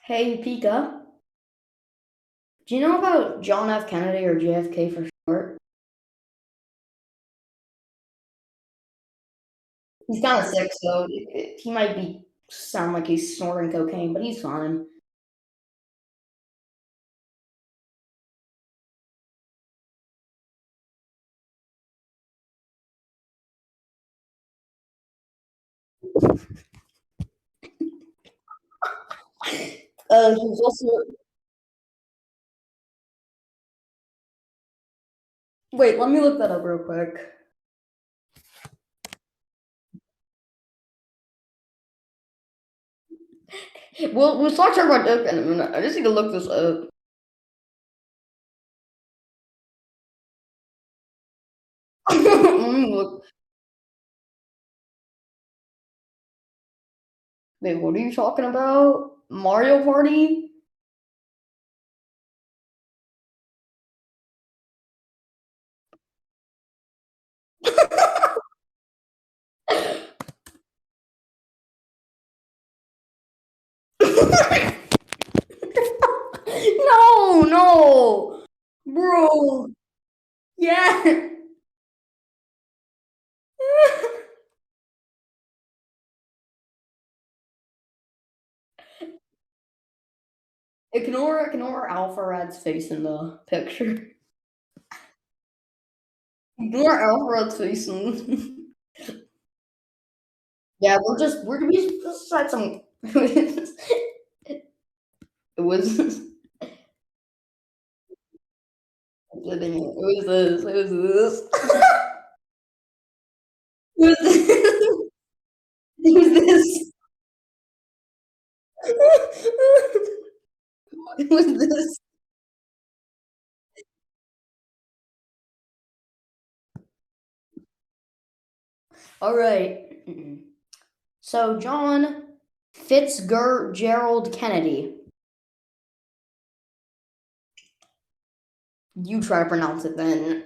Hey, Pika, do you know about John F. Kennedy or JFK for short? He's kind of sick, so he might be sound like he's snorting cocaine, but he's fine. He's also wait. Let me look that up real quick. We'll start talking about Dick in a minute. I just need to look this up. Let me look. Wait, what are you talking about? Mario Party? No, no, bro. Yeah. Ignore Alpharad's face in the picture. Ignore Alfred's face in. Yeah, we're gonna be just had some. It was it was this. It was this. It was this. It was this. It was this. All right. So John Fitzgerald Kennedy. You try to pronounce it then.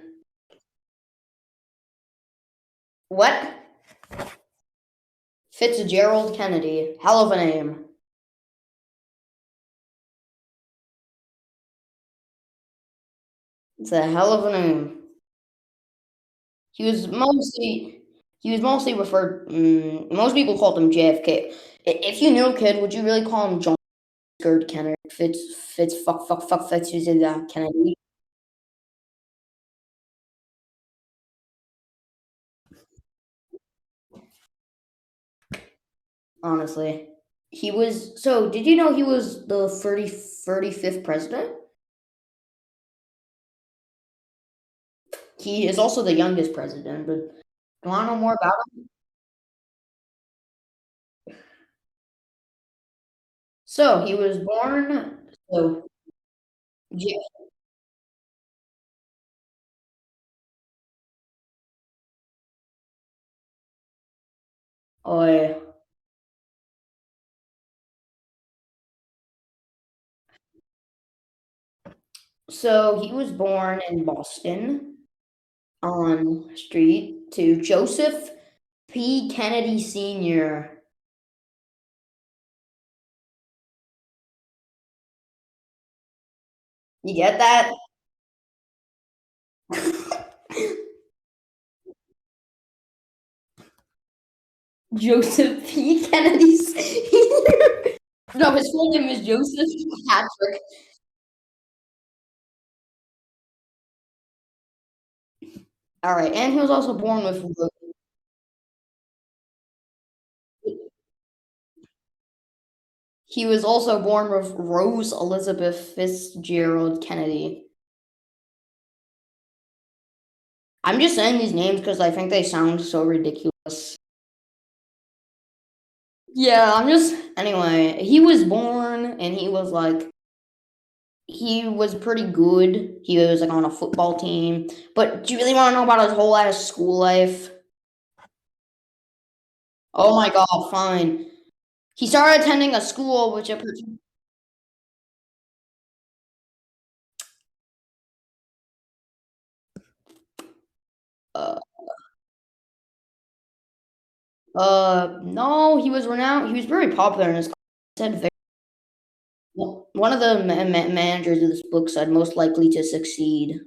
What? Fitzgerald Kennedy. Hell of a name. It's a hell of a name. He was mostly he was mostly referred. Most people called him JFK. If you knew, kid, would you really call him John Fitzgerald Kennedy? Fitz Kennedy. Honestly, he was. So, did you know he was the 35th president? He is also the youngest president. But do you want to know more about him? So he was born. So J- oh, so he was born in Boston on street to Joseph P. Kennedy Sr. You get that? Joseph P. Kennedy Sr. No, his full name is Joseph Patrick. All right, and he was also born with. He was also born with Rose Elizabeth Fitzgerald Kennedy. I'm just saying these names because I think they sound so ridiculous. Yeah, I'm just. Anyway, he was born and he was like. He was pretty good. He was like on a football team. But do you really want to know about his whole ass school life? Oh my god, fine. He started attending a school which uh no, he was renowned. He was very popular in his class. He said one of the managers of this book said most likely to succeed.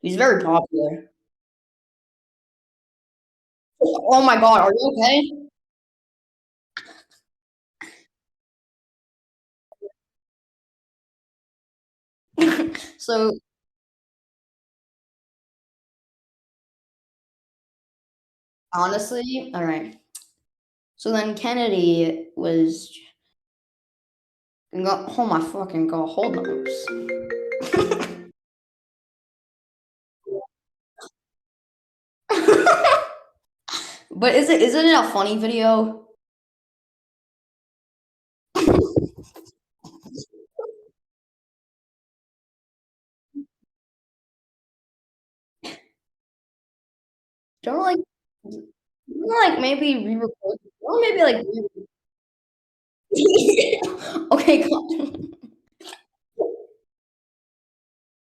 He's very popular. Oh my God, are you okay? So honestly, all right. So then Kennedy was. Oh my fucking God, hold on. But isn't it a funny video? Don't maybe re-record. Don't maybe like okay,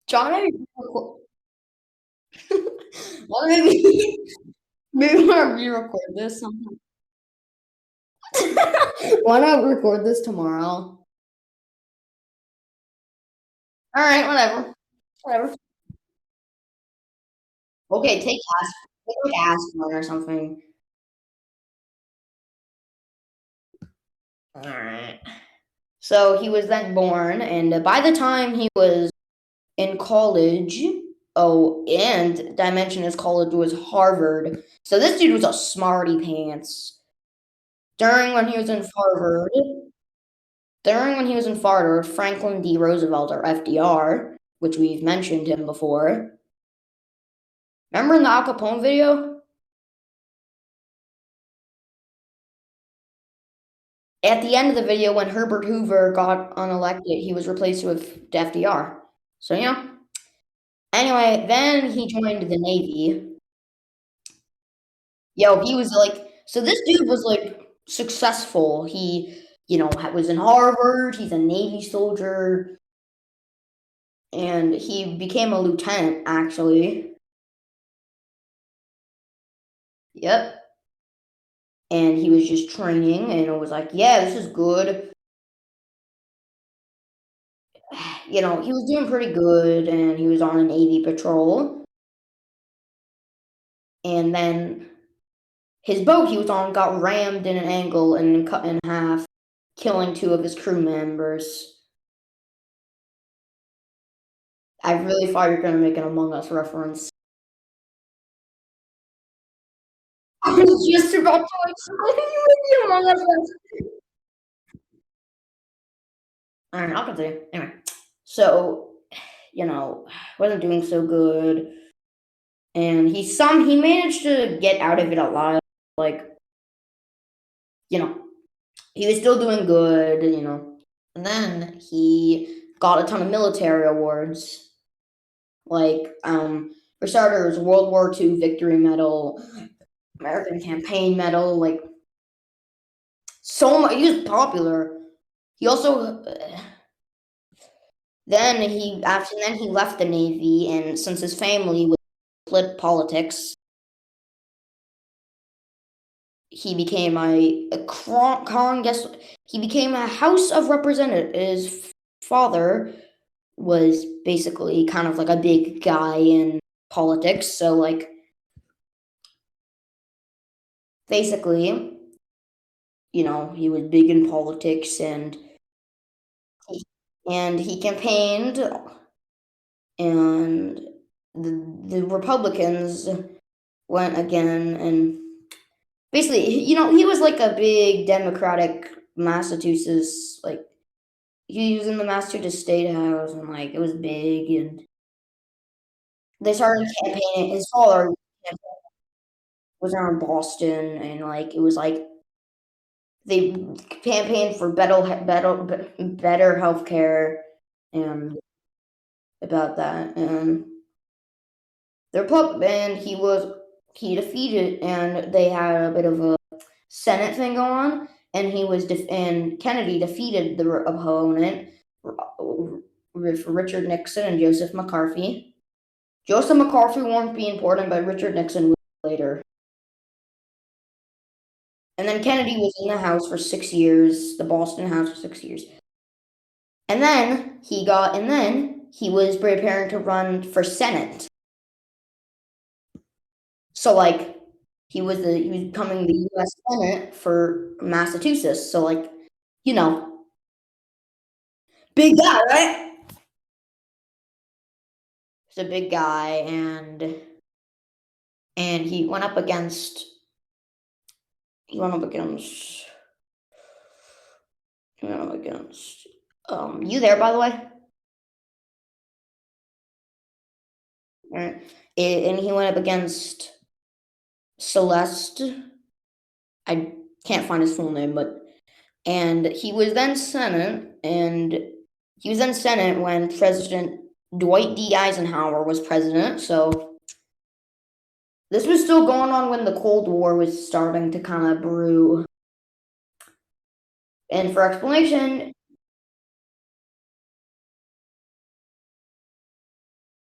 John, maybe re-record. Why maybe maybe want to re-record this sometime. Why not record this tomorrow? All right, whatever, whatever. Okay, take like aspirin or something. All right. So he was then born, and by the time he was in college, oh, and I mentioned his college was Harvard. So this dude was a smarty pants. During when he was in Harvard, during when he was in Harvard, Franklin D. Roosevelt or FDR, which we've mentioned him before. Remember in the Al Capone video? At the end of the video, when Herbert Hoover got unelected, he was replaced with FDR. So yeah. Anyway, then he joined the Navy. Yo, he was like, so this dude was like successful. He, was in Harvard. He's a Navy soldier, and he became a lieutenant actually. Yep. And he was just training, and it was like, yeah, this is good. He was doing pretty good, and he was on a Navy patrol. And then his boat he was on got rammed in an angle and cut in half, killing two of his crew members. I really thought you were going to make an Among Us reference. I was just about to explain you the Among Us reference. All right, I'll continue. Anyway, so wasn't doing so good, and he managed to get out of it alive. Like you know, he was still doing good. And then he got a ton of military awards, like for starters, World War II Victory Medal, American Campaign Medal, like so much. He was popular. He also then he left the Navy, and since his family was politics, he became he became a House of Representatives. His father was basically kind of like a big guy in politics, so like basically, he was big in politics, and he campaigned, and the Republicans went again, and basically, he was like a big Democratic Massachusetts, like he was in the Massachusetts State House, and like it was big, and they started campaigning. His father was around Boston, and like it was like they campaigned for better health care, and about that, and he defeated, and they had a bit of a Senate thing going on, and and Kennedy defeated the opponent with Richard Nixon and Joseph McCarthy. Joseph McCarthy won't be important, but Richard Nixon will later. And then Kennedy was in the House for 6 years, the Boston House for 6 years. And then he was preparing to run for Senate. So like he was becoming the U.S. Senate for Massachusetts. So like, you know, big guy, right? He's a big guy, and he went up against he went up against you there, by the way? Right. And he went up against Celeste. I can't find his full name, but and he was then Senate when President Dwight D. Eisenhower was president. So this was still going on when the Cold War was starting to kind of brew. And for explanation,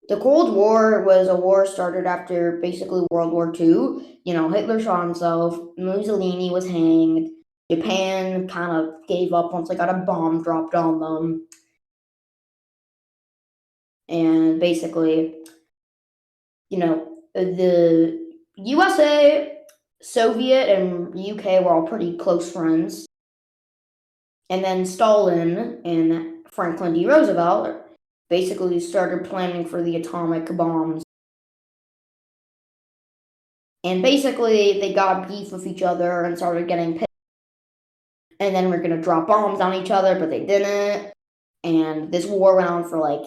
the Cold War was a war started after basically World War II. You know, Hitler shot himself, Mussolini was hanged, Japan kind of gave up once they got a bomb dropped on them. And basically, you know, the USA, Soviet, and UK were all pretty close friends. And then Stalin and Franklin D. Roosevelt basically started planning for the atomic bombs. And basically, they got beef with each other and started getting pissed. And then we're going to drop bombs on each other, but they didn't. And this war went on for like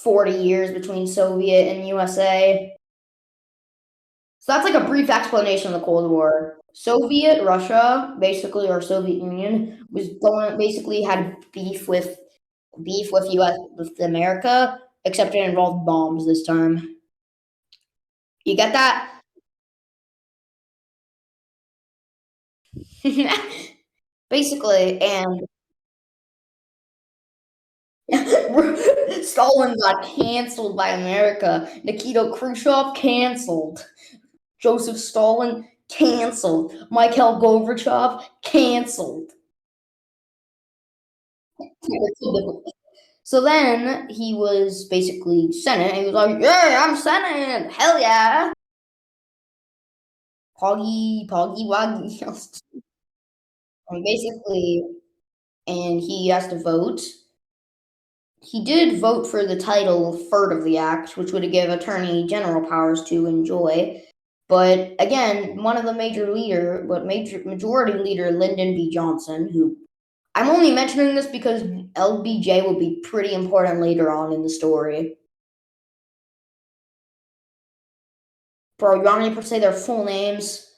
40 years between Soviet and USA. So that's like a brief explanation of the Cold War. Soviet Russia, basically, or Soviet Union, basically had beef with US with America, except it involved bombs this time. You get that? Basically, and Stalin got canceled by America. Nikita Khrushchev canceled. Joseph Stalin canceled. Mikhail Gorbachev canceled. So then he was basically Senate. He was like, "Yeah, I'm Senate. Hell yeah, poggy woggy." And basically, and he has to vote. He did vote for the Title Third of the Act, which would give Attorney General powers to enjoy. But again, one of the majority leader Lyndon B. Johnson, who I'm only mentioning this because LBJ will be pretty important later on in the story. Bro, you want me to say their full names?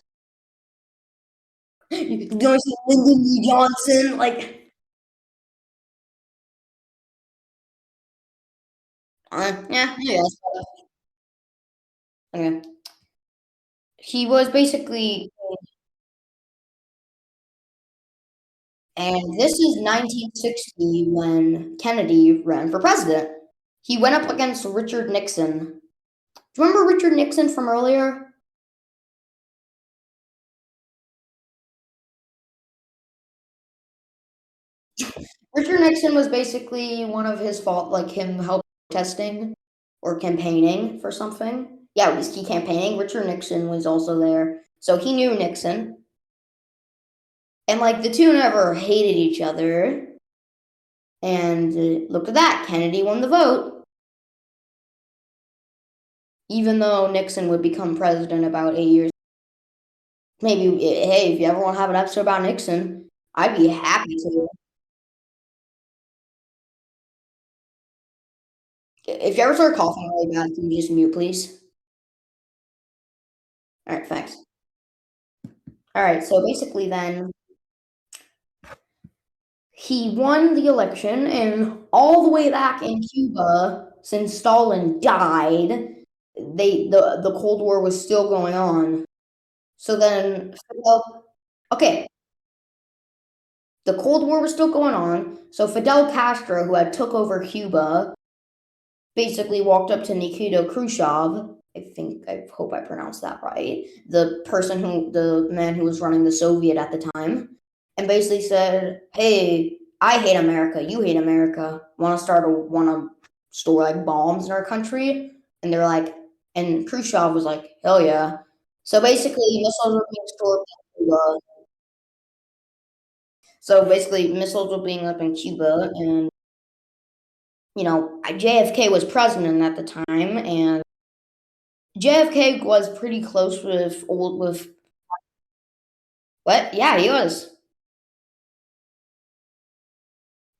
You only see Lyndon B. Johnson, like, yeah, yeah. Okay. He was basically, and this is 1960 when Kennedy ran for president. He went up against Richard Nixon. Do you remember Richard Nixon from earlier? Richard Nixon was basically one of his fault, like him help testing or campaigning for something. Yeah, was he campaigning? Richard Nixon was also there, so he knew Nixon, and like the two never hated each other. And look at that, Kennedy won the vote, even though Nixon would become president about 8 years. Maybe, hey, if you ever want to have an episode about Nixon, I'd be happy to. If you ever start coughing really bad, can you just mute, please? All right, thanks. All right, so basically, then he won the election, and all the way back in Cuba, since Stalin died, the Cold War was still going on. So then, okay, the Cold War was still going on. So Fidel Castro, who had took over Cuba, basically walked up to Nikita Khrushchev. I hope I pronounced that right. The man who was running the Soviet at the time, and basically said, "Hey, I hate America. You hate America. Want to store like bombs in our country? And they're like, and Khrushchev was like, hell yeah. So basically, missiles were being stored in Cuba. So basically, missiles were being up in Cuba, and JFK was president at the time, and JFK was pretty close with what? Yeah, he was.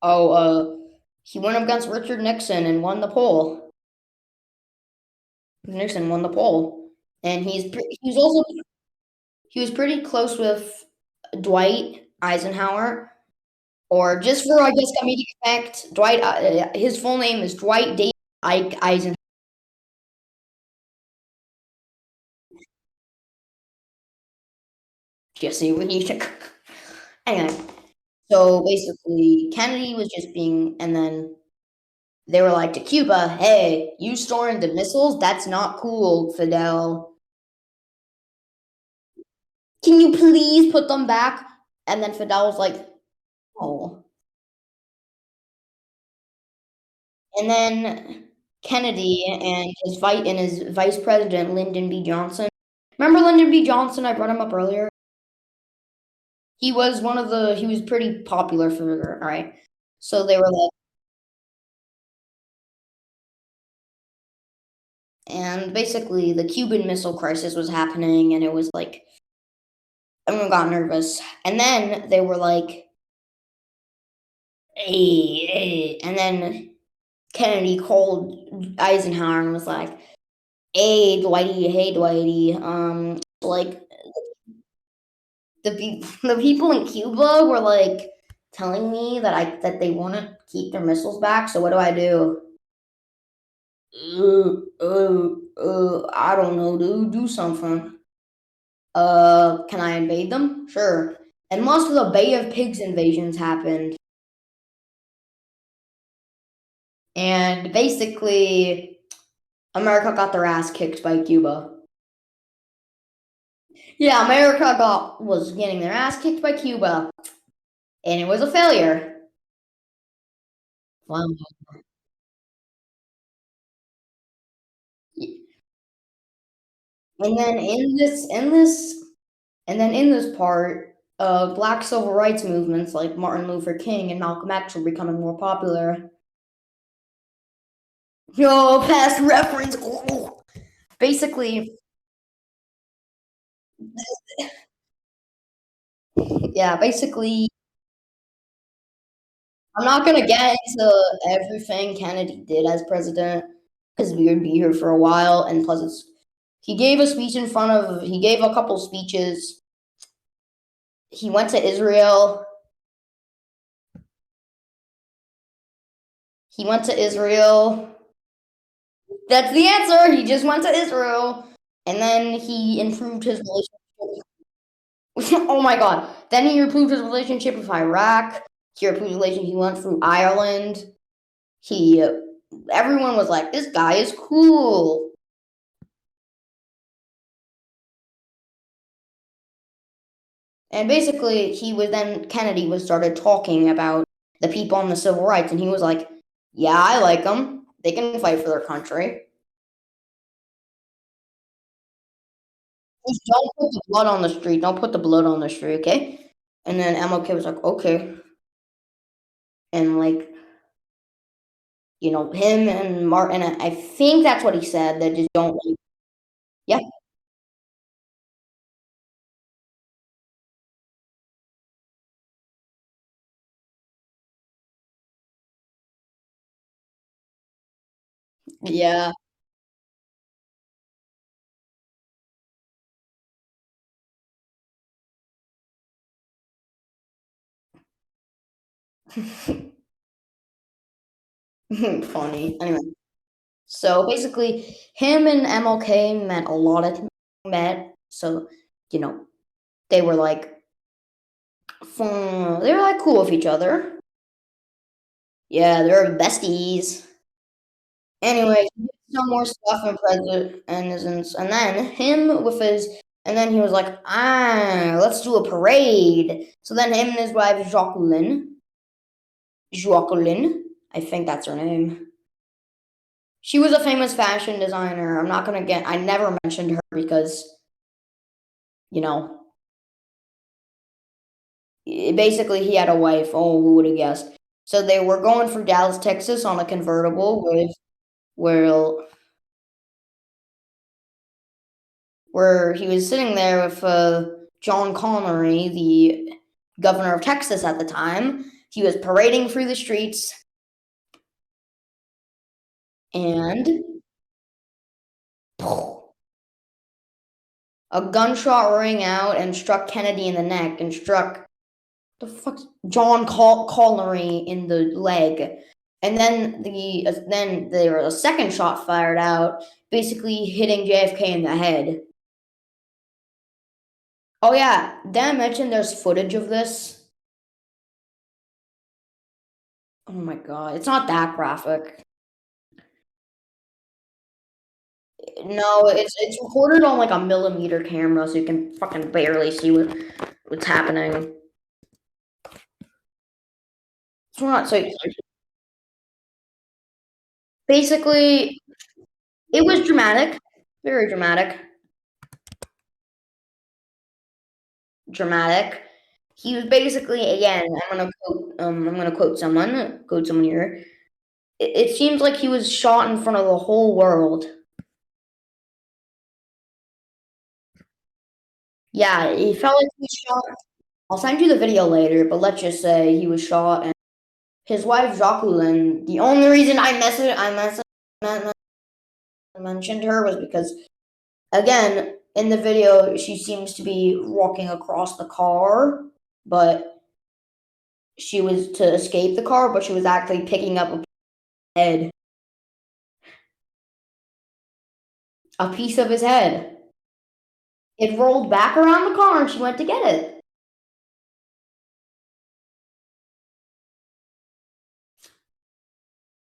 Oh, he went up against Richard Nixon and won the poll. Nixon won the poll, and he was pretty close with Dwight Eisenhower, or just for I guess comedic effect, Dwight. His full name is Dwight David Ike Eisenhower. Jesse, we need to. Anyway, so basically, Kennedy was just being, and then they were like to Cuba, "Hey, you storing the missiles? That's not cool, Fidel. Can you please put them back?" And then Fidel was like, "Oh." And then Kennedy and his vice president Lyndon B. Johnson. Remember Lyndon B. Johnson? I brought him up earlier. He was pretty popular figure, all right? So they were like, and basically the Cuban Missile Crisis was happening, and it was like everyone got nervous. And then they were like, hey, and then Kennedy called Eisenhower and was like, hey Dwighty, like the people in Cuba were like telling me that they want to keep their missiles back. So what do I do? I don't know, dude. Do something. Can I invade them? Sure. And most of the Bay of Pigs invasions happened, and basically America got their ass kicked by Cuba. Yeah, America was getting their ass kicked by Cuba, and it was a failure. Wow. And then in this part, black civil rights movements like Martin Luther King and Malcolm X were becoming more popular. Yo, past reference. Oh. Basically, yeah, basically, I'm not gonna get into everything Kennedy did as president because we would be here for a while, and plus, he gave a couple speeches. He went to Israel. He went to Israel. That's the answer. He just went to Israel, and then he improved his relationship. Oh my God! Then he improved his relationship with Iraq. He improved his relationship. He went through Ireland. He, everyone was like, "This guy is cool." And basically, Kennedy was started talking about the people on the civil rights, and he was like, "Yeah, I like them. They can fight for their country. Just don't put the blood on the street. Don't put the blood on the street, okay?" And then MLK was like, "Okay." And like, him and Martin, I think that's what he said. That just don't like, yeah, yeah, funny. Anyway, so basically, him and MLK met. So you know, they were like, they were like cool with each other. Yeah, they're besties. Anyway, some more stuff in president and then and then he was like, let's do a parade. So then him and his wife Jacqueline. Jacqueline. I think that's her name. She was a famous fashion designer. I'm not gonna get. I never mentioned her because you know, basically he had a wife. Oh, who would have guessed? So they were going from Dallas, Texas, on a convertible with where where he was sitting there with John Connery, the governor of Texas at the time. He was parading through the streets, and a gunshot rang out and struck Kennedy in the neck and struck the fuck John Connery in the leg. And then there was a second shot fired out, basically hitting JFK in the head. Oh yeah, did I mention there's footage of this? Oh my god, it's not that graphic. No, it's recorded on like a millimeter camera, so you can fucking barely see what's happening. It's not so. Basically, it was dramatic, very dramatic. Dramatic. He was basically again. I'm gonna quote someone here. It seems like he was shot in front of the whole world. Yeah, he felt like he was shot. I'll send you the video later, but let's just say he was shot, and his wife Jacqueline. The only reason mentioned her was because again in the video she seems to be walking across the car, but she was to escape the car, but she was actually picking up a piece of his head. It rolled back around the car and she went to get it.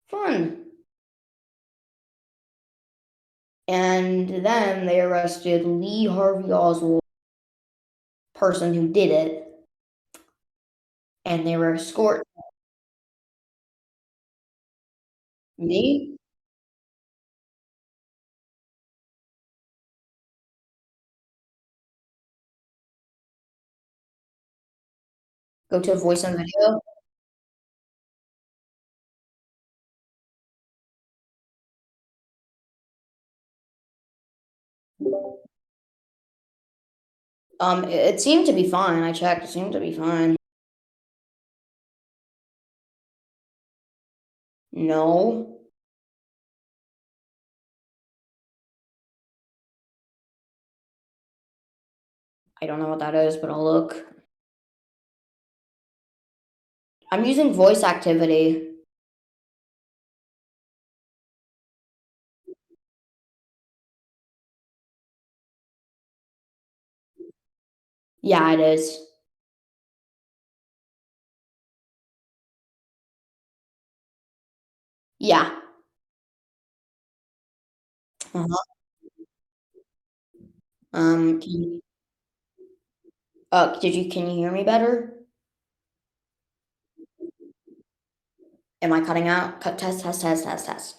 Fun. And then they arrested Lee Harvey Oswald, person who did it, and they were escorted. Me? Go to voice and video. It seemed to be fine. I checked. It seemed to be fine. No, I don't know what that is, but I'll look. I'm using voice activity. Yeah, it is. Yeah. Uh-huh. Can you, can you hear me better? Am I cutting out? Cut test, test, test, test, test.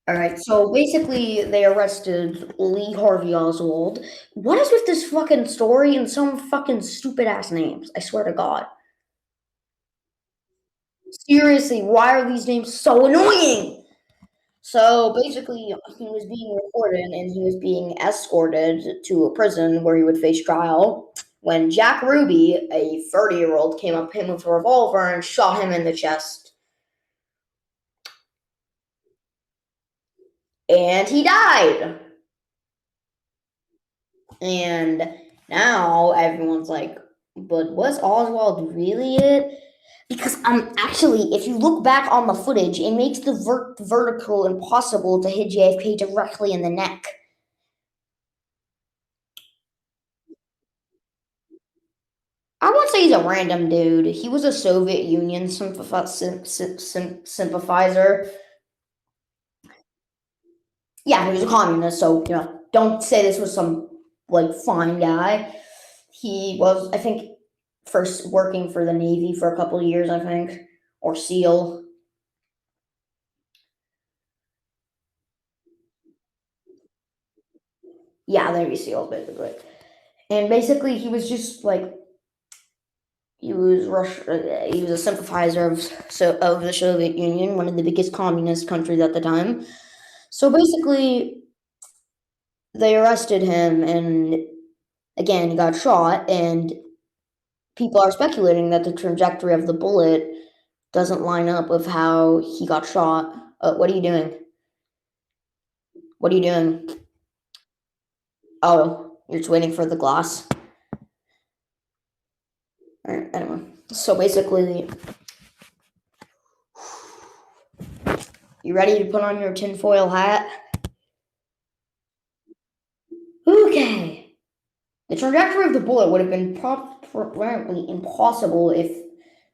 All right, so basically, they arrested Lee Harvey Oswald. What is with this fucking story and some fucking stupid ass names? I swear to God. Seriously, why are these names so annoying? So basically, he was being recorded and he was being escorted to a prison where he would face trial when Jack Ruby, a 30-year-old, came up to him with a revolver and shot him in the chest. And he died. And now everyone's like, but was Oswald really it? Because actually, if you look back on the footage, it makes the vertical impossible to hit JFK directly in the neck. I won't say he's a random dude. He was a Soviet Union sympathizer. Yeah, he was a communist, so don't say this was some like fine guy. He was, I think, first working for the Navy for a couple of years, I think, or SEAL. Yeah, Navy SEAL basically. And basically, he was just like he was a sympathizer of the Soviet Union, one of the biggest communist countries at the time. So basically, they arrested him, and again, he got shot. And people are speculating that the trajectory of the bullet doesn't line up with how he got shot. What are you doing? What are you doing? Oh, you're just waiting for the glass. All right, anyway, so basically, you ready to put on your tinfoil hat? Okay. The trajectory of the bullet would have been probably impossible if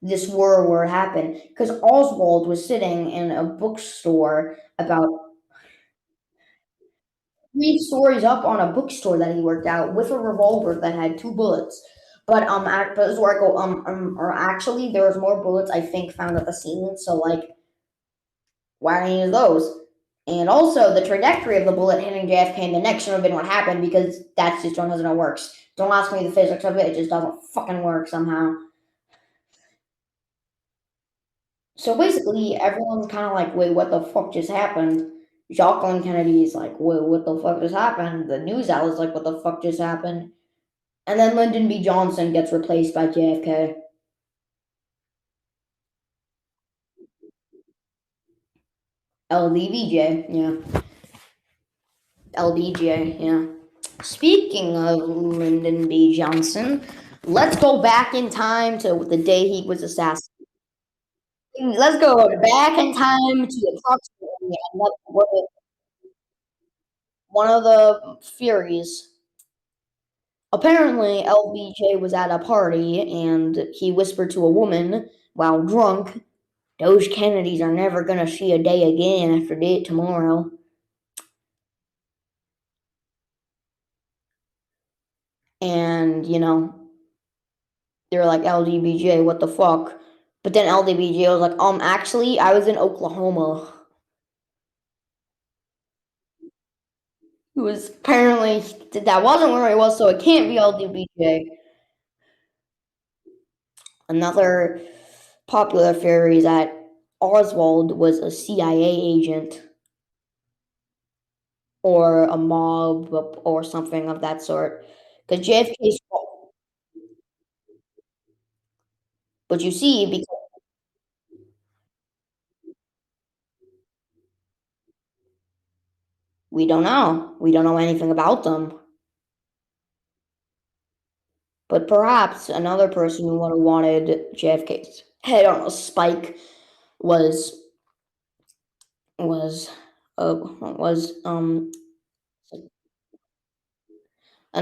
this were to happen, because Oswald was sitting in a bookstore about 3 stories up on a bookstore that he worked out with a revolver that had 2 bullets. But this is where I go. Or actually, there was more bullets I think found at the scene. So like, why didn't he use those? And also, the trajectory of the bullet hitting JFK in the neck should have been what happened because that's just one doesn't know works. Don't ask me the physics of it; it just doesn't fucking work somehow. So basically, everyone's kind of like, "Wait, what the fuck just happened?" Jacqueline Kennedy's like, "Wait, what the fuck just happened?" The news outlets like, "What the fuck just happened?" And then Lyndon B. Johnson gets replaced by JFK. LBJ, yeah, LBJ, yeah. Speaking of Lyndon B. Johnson, let's go back in time to the day he was assassinated. Let's go back in time to approximately one of the Furies. Apparently, LBJ was at a party and he whispered to a woman while drunk, "Those Kennedys are never gonna see a day again after that tomorrow." And, they were like, "LDBJ, what the fuck?" But then LDBJ was like, actually, I was in Oklahoma. Who was apparently, that wasn't where he was, so it can't be LDBJ. Another popular theory is that Oswald was a CIA agent or a mob or something of that sort. Because JFK's, but you see, because we don't know anything about them. But perhaps another person who would have wanted JFK's head on a spike was was was another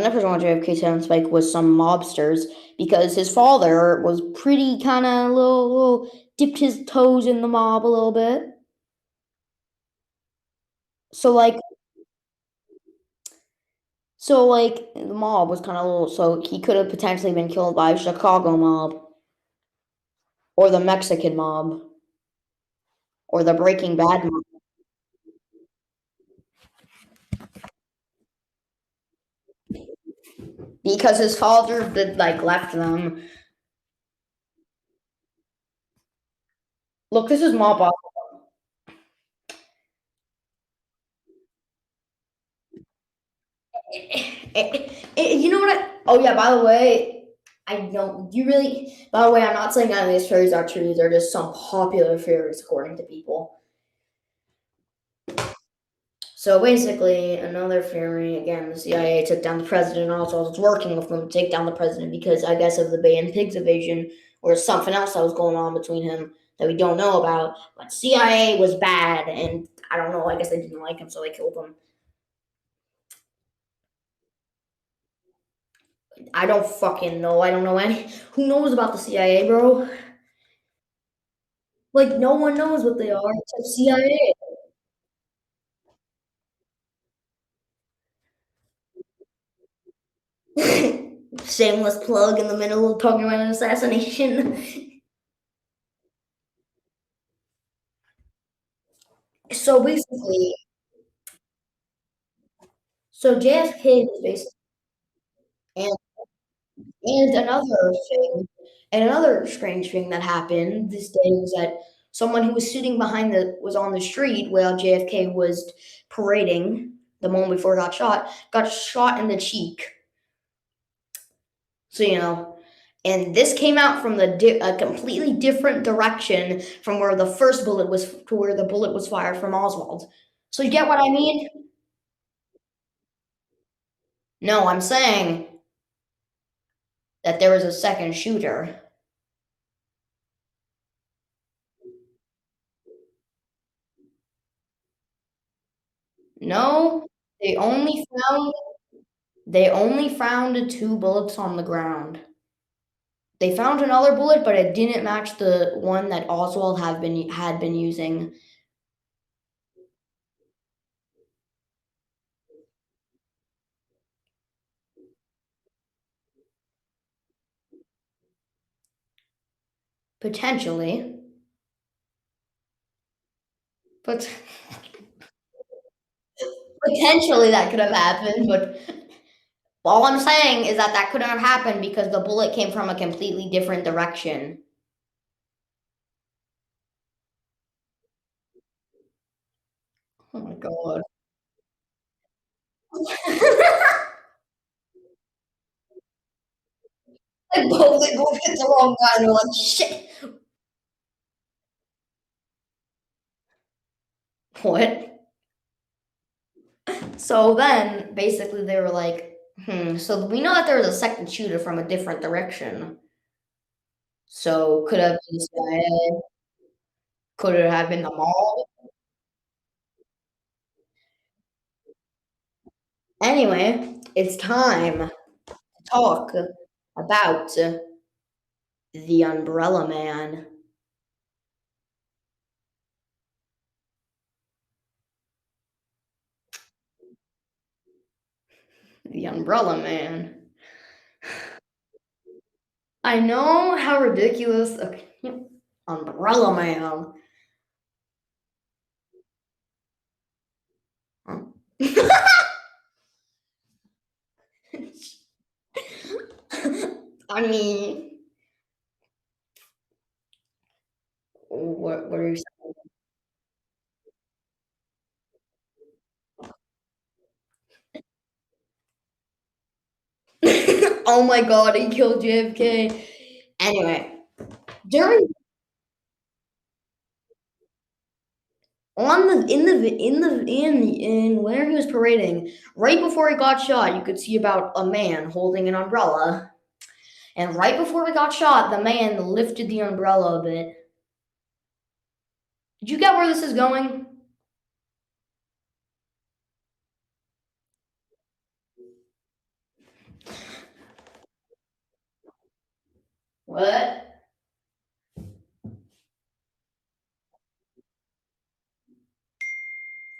person who wanted JFK's head on a spike was some mobsters because his father was pretty kind of little dipped his toes in the mob a little bit. So like the mob was kind of little, so he could have potentially been killed by a Chicago mob or the Mexican mob or the Breaking Bad mob because his father did like left them. Look, this is mob. You know what? Oh yeah. By the way, I don't. You really? By the way, I'm not saying none of these theories are true. They're just some popular theories according to people. So basically, another theory again: the CIA took down the president. Also, was working with them to take down the president because I guess of the Bay and Pigs invasion, or something else that was going on between him that we don't know about. But CIA was bad, and I don't know. I guess they didn't like him, so they killed him. I don't fucking know. I don't know any. Who knows about the CIA, bro? Like no one knows what they are except CIA. Shameless plug in the middle of talking about an assassination. So basically, so JFK was basically, and and another strange thing that happened this day was that someone who was sitting behind the was on the street while JFK was parading the moment before he got shot in the cheek. So and this came out from a completely different direction from where the first bullet was to where the bullet was fired from Oswald. So you get what I mean? No, I'm saying that there was a second shooter. No, they only found they only found two bullets on the ground. They found another bullet, but it didn't match the one that Oswald had been using. Potentially, but potentially that could have happened. But all I'm saying is that that couldn't have happened because the bullet came from a completely different direction. Oh my god. They both hit the wrong guy and they're like, shit. What? So then basically they were like, so we know that there was a second shooter from a different direction. So could have been the CIA, could it have been the mall? Anyway, it's time to talk about the Umbrella Man. The Umbrella Man. I know how ridiculous. Okay. Umbrella Man. I mean, what are you saying? Oh my god, he killed JFK. Anyway, during on the in where he was parading, right before he got shot, you could see about a man holding an umbrella. And right before he got shot, the man lifted the umbrella a bit. Did you get where this is going? What?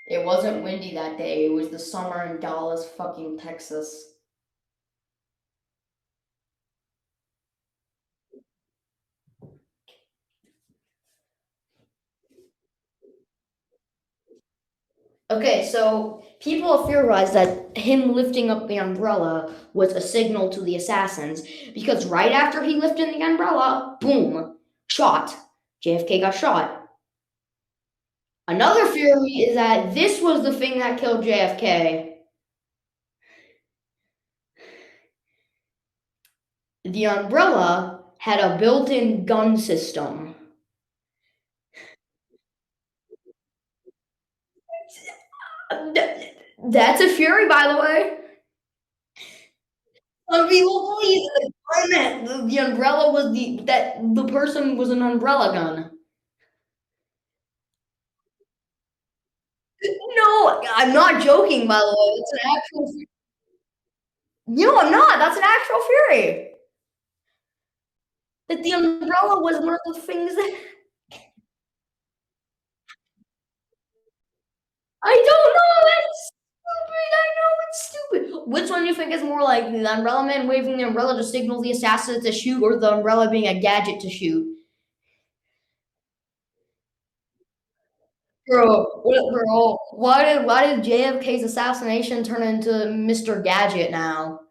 It wasn't windy that day. It was the summer in Dallas, fucking Texas. Okay, so people have theorized that him lifting up the umbrella was a signal to the assassins because right after he lifted the umbrella, boom, shot. JFK got shot. Another theory is that this was the thing that killed JFK. The umbrella had a built in gun system. That's a theory, by the way. Some people believe that the umbrella was that the person was an umbrella gun. No, I'm not joking, by the way. It's an actual. No, I'm not. That's an actual theory. That the umbrella was one of the things that I don't know. That's stupid. I know Stupid. Which one do you think is more likely? The umbrella man waving the umbrella to signal the assassin to shoot, or the umbrella being a gadget to shoot? Bro, why did JFK's assassination turn into Mr. Gadget now?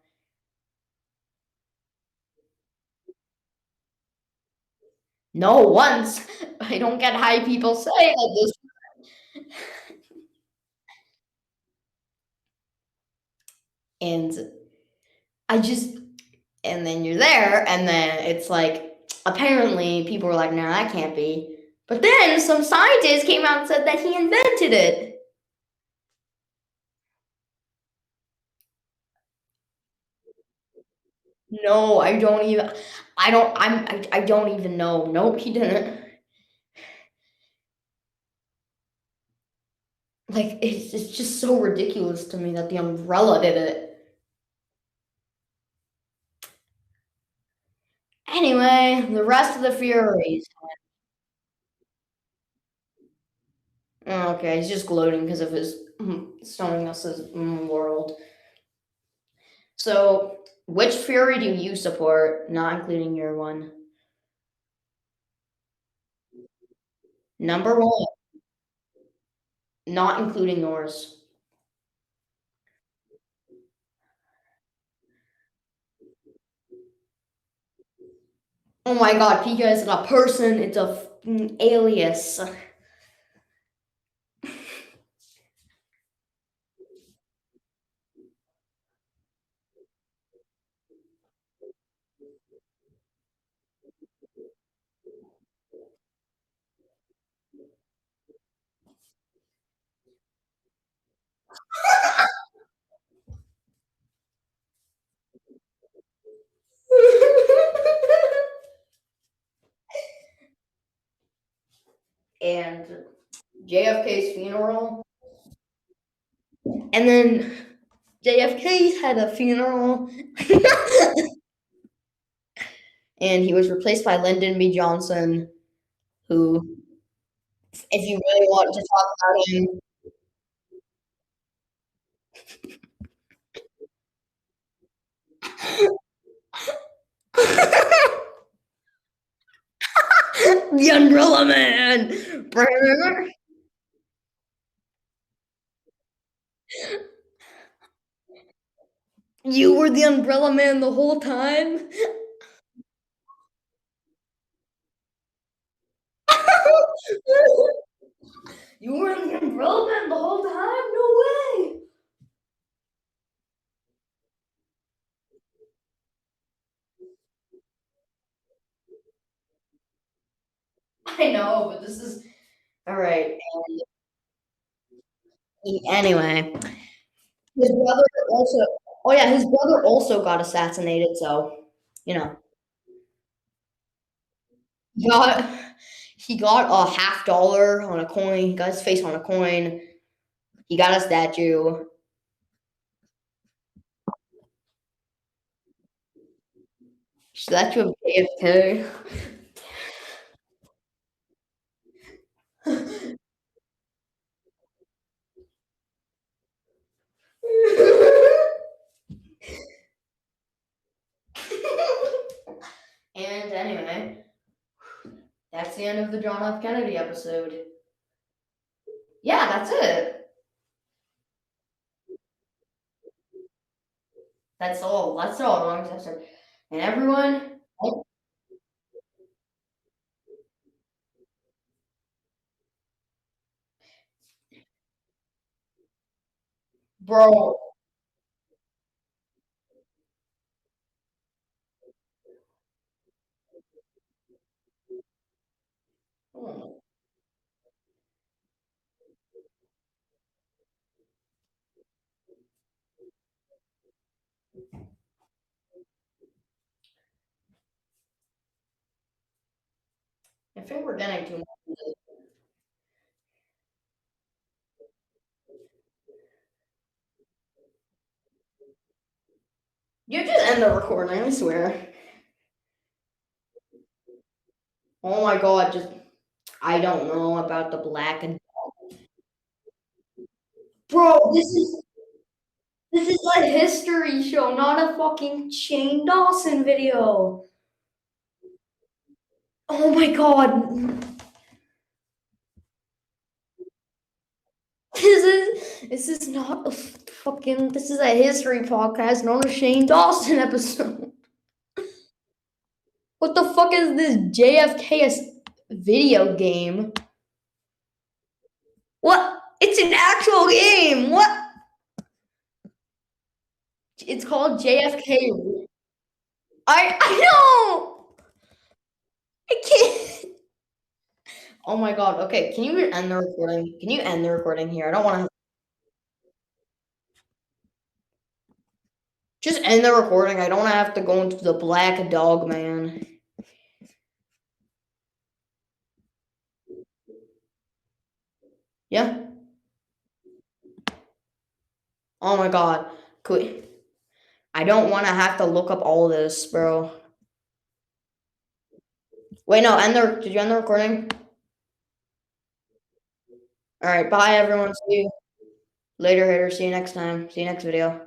No, once. I don't get how people say that this. And I just, and then you're there, and then it's like, apparently people were like, no, that can't be. But then some scientist came out and said that he invented it. No, I don't even. I don't even know. Nope, he didn't. Like it's just so ridiculous to me that the umbrella did it. Anyway, the rest of the Furies. Okay, he's just gloating because of his showing us his world. So, which Fury do you support? Not including your one. Number one, not including yours. Oh my God, Pika isn't a person; it's a alias. And JFK's funeral, and then JFK had a funeral, and he was replaced by Lyndon B. Johnson, who, if you really want to talk about him, the Umbrella Man. You were the Umbrella Man the whole time. You were the Umbrella Man the whole time. No way. I know, but this is all right. Anyway, his brother also. Oh yeah, his brother also got assassinated. So you know, he got he got a half dollar on a coin. He got his face on a coin. He got a statue. Statue of JFK. And anyway, that's the end of the John F. Kennedy episode. Yeah, that's it. That's all. That's all. Long episode. And everyone, bro. Hmm, I think we're getting too much. You just end the recording. I swear. Oh my god, just I don't know about the black and bro. This is a history show, not a fucking Shane Dawson video. Oh my god. This is not a fucking this is a history podcast, not a Shane Dawson episode. What the fuck is this JFK video game? What? It's an actual game. What? It's called JFK. I know. I can't. Oh my god. Okay, can you end the recording? Can you end the recording here? I don't want to. Just end the recording. I don't want to have to go into the black dog man. Yeah. Oh my god. Could I don't want to have to look up all this, bro. Wait, no. Did you end the recording? All right. Bye, everyone. See you later, haters. See you next time. See you next video.